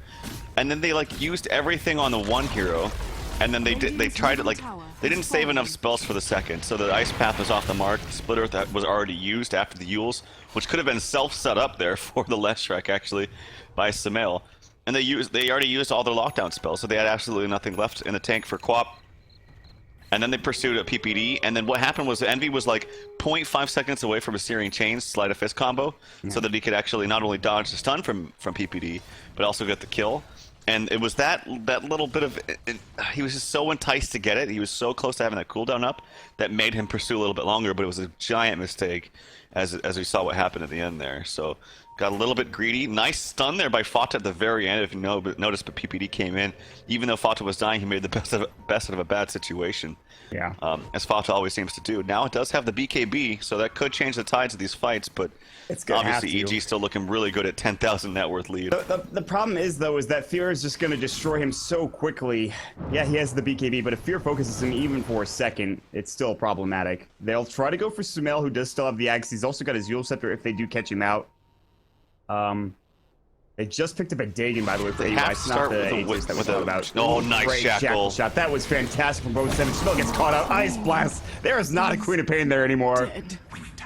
and then they used everything on the one hero, and then they tried to they didn't save enough spells for the second, so the Ice Path was off the mark. The Split Earth that was already used after the Yules, which could have been self-set up there for the Leshrac actually by Sumail. And they already used all their lockdown spells, so they had absolutely nothing left in the tank for Quap. And then they pursued a PPD, and then what happened was Envy was 0.5 seconds away from a Searing Chains Sleight of Fist combo, so that he could actually not only dodge the stun from PPD, but also get the kill. And it was that little bit of he was just so enticed to get it. He was so close to having that cooldown up that made him pursue a little bit longer, but it was a giant mistake as we saw what happened at the end there. So got a little bit greedy. Nice stun there by Fata at the very end, if you know, but notice, but PPD came in. Even though Fata was dying, he made the best out of a bad situation. Yeah. As Fata always seems to do. Now it does have the BKB, so that could change the tides of these fights, but It's gonna obviously have to. EG still looking really good at 10,000 net worth lead. The problem is, though, is that Fear is just going to destroy him so quickly. Yeah, he has the BKB, but if Fear focuses him even for a second, it's still problematic. They'll try to go for Sumail, who does still have the Axe. He's also got his Yule Scepter if they do catch him out. They just picked up a Dagon, by the way, for They AY. have to It's not start the with Aegis that we thought about. Oh, nice Great shackle. shot. That was fantastic from both sides. Sumail gets caught out. Ice Blast. There is not a Queen of Pain there anymore. Dead.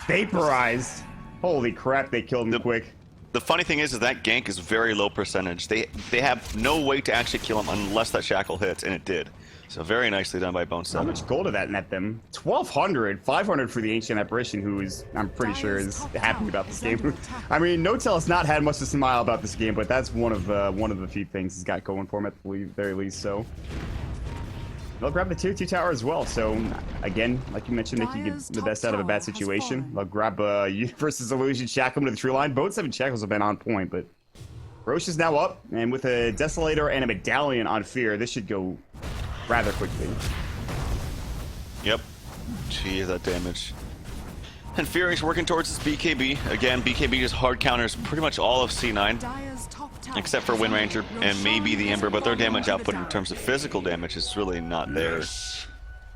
Vaporized. Holy crap, they killed him quick. The funny thing is that gank is very low percentage. They have no way to actually kill him unless that shackle hits, and it did. So very nicely done by Bone How 7. much gold did that net them? 1,200, 500 for the Ancient Apparition, who is, I'm pretty sure, is happy about this game. I mean, No-Tell has not had much to smile about this game, but that's one of the few things he's got going for him at the very least. So they'll grab the tier 2 tower as well. So again, like you mentioned, they can get the best out of a bad situation. They'll grab Universe's Illusion, shackle him to the tree line. Both 7 shackles have been on point, but Roche is now up, and with a Desolator and a Medallion on Fear, this should go rather quickly. Yep. Jeez, that damage. And Fury's working towards his BKB. Again, BKB just hard counters pretty much all of C9, Dire's top tower except for Wind Ranger and maybe the Ember, but their damage output in terms of physical damage is really not there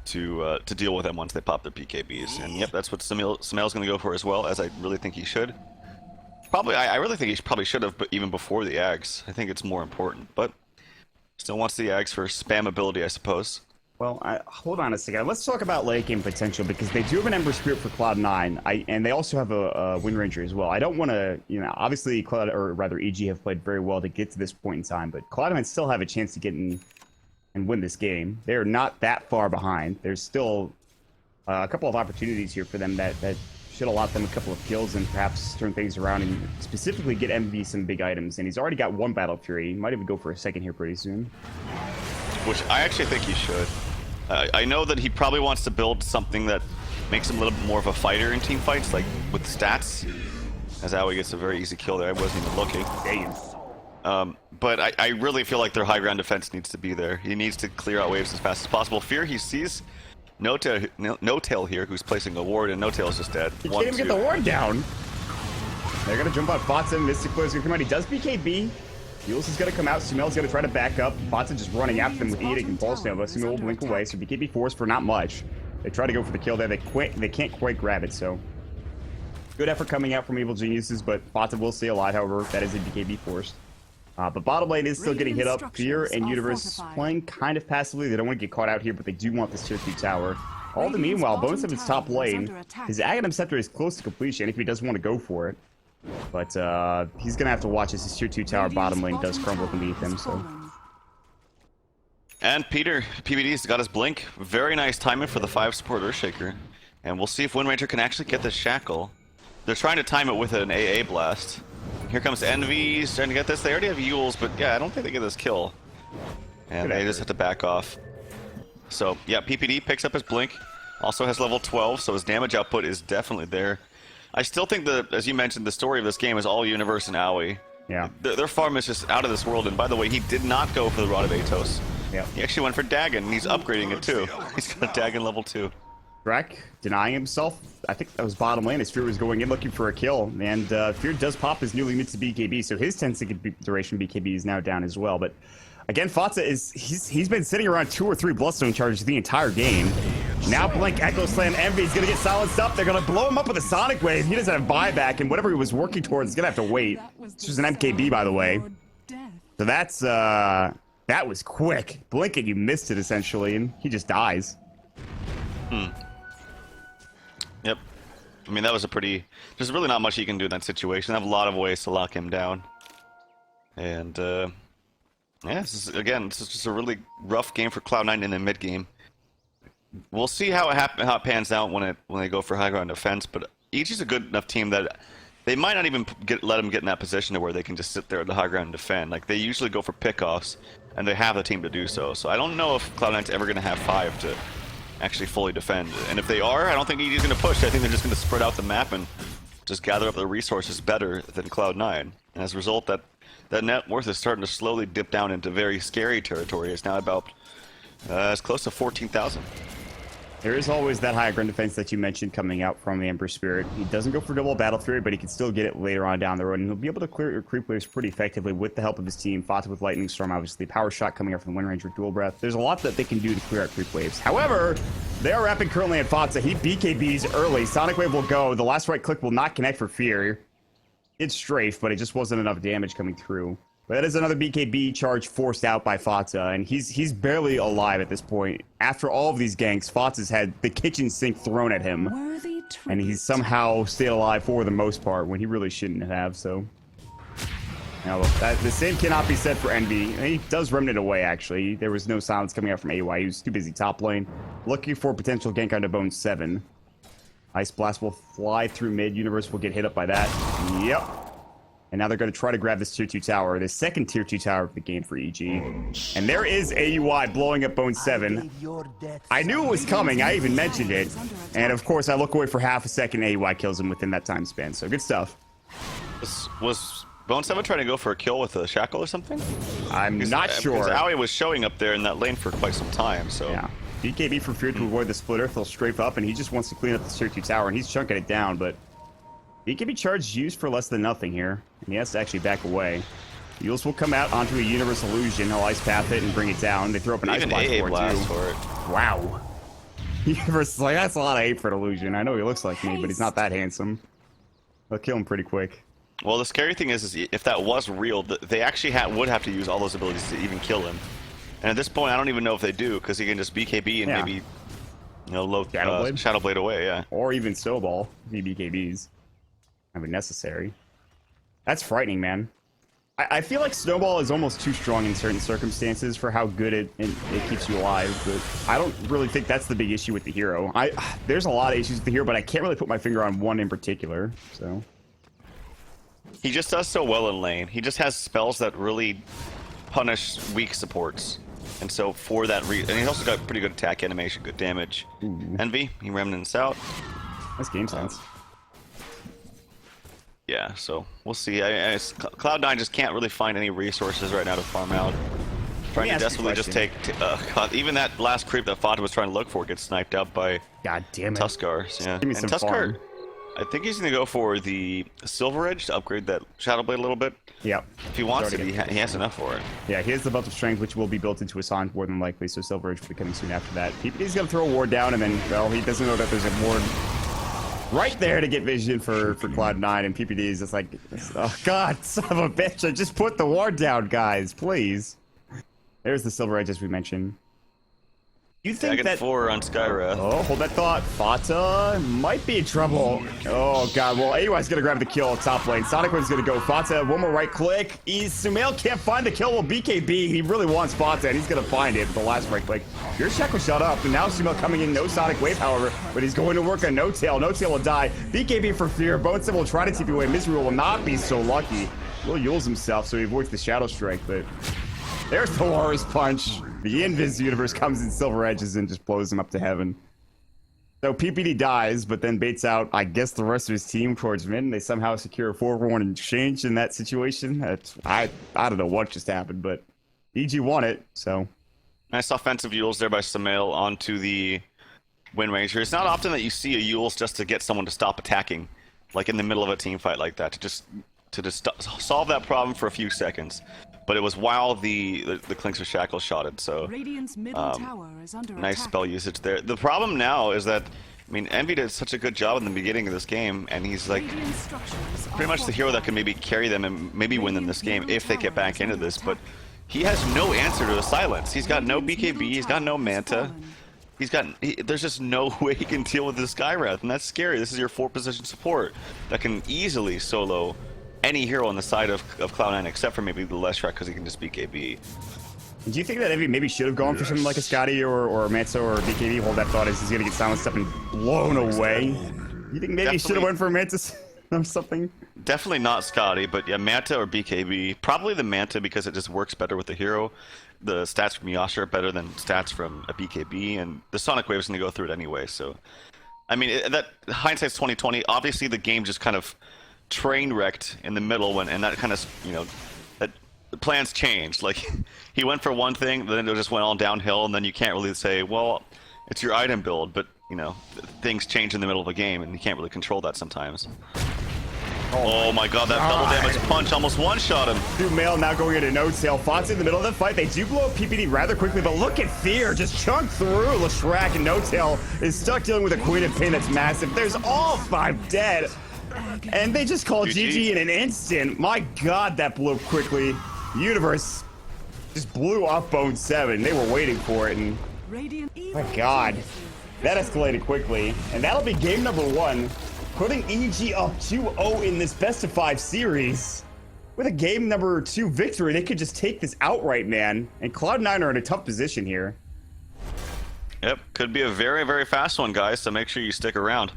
to deal with them once they pop their BKBs. And yep, that's what Sumail's going to go for as well, as I really think he should. Probably, I really think he probably should have, but even before the Ags. I think it's more important, but still wants the Ags for spamability, I suppose. Well, hold on a second. Let's talk about late game potential, because they do have an Ember Spirit for Cloud9, and they also have a Wind Ranger as well. I don't want to, obviously EG have played very well to get to this point in time, but Cloud9 still have a chance to get in and win this game. They're not that far behind. There's still a couple of opportunities here for them that should allot them a couple of kills and perhaps turn things around and specifically get MV some big items. And he's already got 1 Battle Fury. He might even go for a second here pretty soon. Which I actually think he should. I know that he probably wants to build something that makes him a little bit more of a fighter in team fights, like with stats. As Aoi gets a very easy kill there. I wasn't even looking. Damn. But I really feel like their high ground defense needs to be there. He needs to clear out waves as fast as possible. Fear, he sees No-Tail here, who's placing a ward, and No-Tail is just dead. He can't even get the ward down. They're going to jump on Fatsa. Mystic Flare is going to come out. He does BKB. Jules is going to come out. Sumail's going to try to back up. Fatsa just running after them with Edict and Pulse Nova. Sumail will blink away, so BKB force for not much. They try to go for the kill there. They can't quite grab it, so good effort coming out from Evil Geniuses, but Fatsa will stay alive. However, that is a BKB forced. But bottom lane is still getting hit up. Fear and Universe playing kind of passively. They don't want to get caught out here, but they do want this tier 2 tower. All the meanwhile, Bones of his top lane, his Aghanim Scepter is close to completion if he does want to go for it. But he's going to have to watch as his tier 2 tower bottom lane does crumble beneath him. So. And Peter, PBD's got his blink. Very nice timing for the 5 support Earthshaker. And we'll see if Wind Ranger can actually get this shackle. They're trying to time it with an AA blast. Here comes Envy's trying to get this. They already have Yules, but yeah, I don't think they get this kill. And they just have to back off. So yeah, PPD picks up his blink. Also has level 12, so his damage output is definitely there. I still think that, as you mentioned, the story of this game is all Universe and Aoi. Yeah. Their farm is just out of this world. And by the way, he did not go for the Rod of Atos. Yeah. He actually went for Dagon, and he's upgrading it too. He's got a Dagon level 2. Drek denying himself. I think that was bottom lane as Fear was going in looking for a kill. And Fear does pop his newly minted BKB, so his 10-second duration BKB is now down as well. But again, Fatsa he's been sitting around 2 or 3 Bloodstone charges the entire game. Now Blink, Echo Slam, Envy is going to get silenced up. They're going to blow him up with a Sonic Wave. He doesn't have buyback, and whatever he was working towards is going to have to wait. This was an MKB, by the way. So that's, that was quick. Blink and you missed it, essentially, and he just dies. Yep. I mean, that was a pretty... There's really not much you can do in that situation. They have a lot of ways to lock him down. And, yeah, this is just a really rough game for Cloud9 in the mid game. We'll see how it pans out when they go for high ground defense, but EG's a good enough team that they might not even let them get in that position to where they can just sit there at the high ground and defend. Like, they usually go for pickoffs, and they have the team to do so. So I don't know if Cloud9's ever going to have 5 to actually fully defend. And if they are, I don't think EG's going to push. I think they're just going to spread out the map and just gather up the resources better than Cloud9. And as a result, that net worth is starting to slowly dip down into very scary territory. It's now about it's close to 14,000. There is always that high ground defense that you mentioned coming out from the Ember Spirit. He doesn't go for double Battle Fury, but he can still get it later on down the road, and he'll be able to clear your creep waves pretty effectively with the help of his team. Fata with Lightning Storm, obviously, Power Shot coming up from the Wind Ranger, Dual Breath. There's a lot that they can do to clear out creep waves. However, they are wrapping currently at Fata. He BKBs early. Sonic Wave will go. The last right click will not connect for Fear. It's strafe, but it just wasn't enough damage coming through. But that is another BKB charge forced out by Fata, and he's barely alive at this point. After all of these ganks, Fata's had the kitchen sink thrown at him, and he's somehow stayed alive for the most part when he really shouldn't have. So, now the same cannot be said for Envy. He does Remnant away. Actually, there was no silence coming out from AY. He was too busy top lane, looking for potential gank onto Bone 7. Ice Blast will fly through mid. Universe will get hit up by that. Yep. And now they're going to try to grab this tier 2 tower, the second tier 2 tower of the game for EG. And there is AUI blowing up Bone 7. I knew it was coming. I even mentioned it. And of course, I look away for half a second. AUI kills him within that time span. So good stuff. Was Bone 7 trying to go for a kill with a shackle or something? I'm not sure. Because Aoi was showing up there in that lane for quite some time. So yeah. BKB for Fear to avoid the splitter. He'll strafe up, and he just wants to clean up the tier 2 tower, and he's chunking it down, but BKB charge used for less than nothing here, and he has to actually back away. Yules will come out onto a Universe Illusion. He'll Ice Path it and bring it down. They throw up an Ice Blast for it, too. Wow. Universe is like, that's a lot of hate for an Illusion. I know he looks like me, but he's not that handsome. They'll kill him pretty quick. Well, the scary thing is if that was real, they actually would have to use all those abilities to even kill him. And at this point, I don't even know if they do, because he can just BKB and maybe, low Shadow Blade away, yeah. Or even Snowball, if he BKBs. I mean, necessary. That's frightening, man. I feel like Snowball is almost too strong in certain circumstances for how good it keeps you alive, but I don't really think that's the big issue with the hero. There's a lot of issues with the hero, but I can't really put my finger on one in particular, so. He just does so well in lane. He just has spells that really punish weak supports. And so for that reason, and he's also got pretty good attack animation, good damage. Ooh. Envy, he remnants out. That's game sense. Yeah, so we'll see. Cloud9 just can't really find any resources right now to farm out. Trying to desperately just take... even that last creep that Fata was trying to look for gets sniped out by God damn it. Tuskar. Yeah. Give me some Tuskar, farm. I think he's going to go for the Silver Edge to upgrade that Shadow Blade a little bit. Yep. If he wants it, he has enough for it. Yeah, he has the buff of strength, which will be built into his Sonic more than likely, so Silver Edge will be coming soon after that. He's going to throw a ward down, and then, well, he doesn't know that there's a ward right there to get vision for Cloud9, and PPD is just like, oh god, son of a bitch, I just put the ward down, guys, please. There's the Silver Edge, as we mentioned. You think that 4 on Skywrath. Oh, hold that thought. Fata might be in trouble. Oh god, well AUI's gonna grab the kill top lane. Sonic Wave's gonna go. Fata, one more right click. Sumail can't find the kill. Well, BKB, he really wants Fata, and he's gonna find it with the last right click. Your check was shut up, and now Sumail coming in, no Sonic Wave, however, but he's going to work on No Tail. No Tail will die. BKB for Fear. Boneset will try to TP away. Misery will not be so lucky. Will Yules himself, so he avoids the Shadow Strike, but there's the Warrior's Punch. The Invis universe comes in Silver Edges and just blows him up to heaven. So PPD dies, but then baits out, I guess, the rest of his team towards mid. They somehow secure a 4-1 exchange in that situation. I don't know what just happened, but EG won it, so. Nice offensive Yules there by Sumail onto the Wind Ranger. It's not often that you see a Yules just to get someone to stop attacking, like in the middle of a team fight like that, to just solve that problem for a few seconds. But it was while the Clinks of Shackle shotted, so Radiant's middle tower is under nice attack. spell usage there. The problem now is that, I mean, Envy did such a good job in the beginning of this game, and he's like pretty much the hero that can maybe carry them and maybe win them this game if they get back into this, but he has no answer to the silence. He's got no BKB, he's got no Manta. There's just no way he can deal with the Skywrath, and that's scary. This is your 4-position support that can easily solo any hero on the side of Cloud9 except for maybe the Leshrac because he can just BKB. Do you think that Envy maybe should have gone for something like a Scotty or a Manso or a BKB? Hold that thought as he's going to get silenced up and blown away. You think maybe he should have went for a Mantis or something? Definitely not Scotty, but yeah, Manta or BKB. Probably the Manta because it just works better with the hero. The stats from Yasha are better than stats from a BKB, and the Sonic Wave is going to go through it anyway, so I mean, that hindsight's 2020. Obviously, the game just kind of train wrecked in the middle, and that kind of, that the plans changed. Like, he went for one thing, then it just went all downhill, and then you can't really say, well, it's your item build, but things change in the middle of a game, and you can't really control that sometimes. Oh my god, that double damage punch almost one-shot him. Dude, Mail now going into no tail. Fox in the middle of the fight. They do blow up PPD rather quickly, but look at Fear just chunked through Lashrak, and No Tail is stuck dealing with a Queen of Pain that's massive. There's all 5 dead, and they just call GG in an instant. My god, that blew up quickly. Universe just blew off Bone 7. They were waiting for it, and my god, that escalated quickly. And that'll be game number 1. Putting EG up 2-0 in this best-of-5 series. With a game number 2 victory, they could just take this outright, man. And Cloud9 are in a tough position here. Yep, could be a very, very fast one, guys, so make sure you stick around.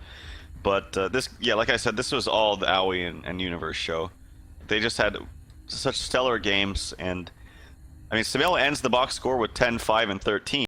But like I said, this was all the Owie and Universe show. They just had such stellar games, and I mean, Samela ends the box score with 10, 5, and 13.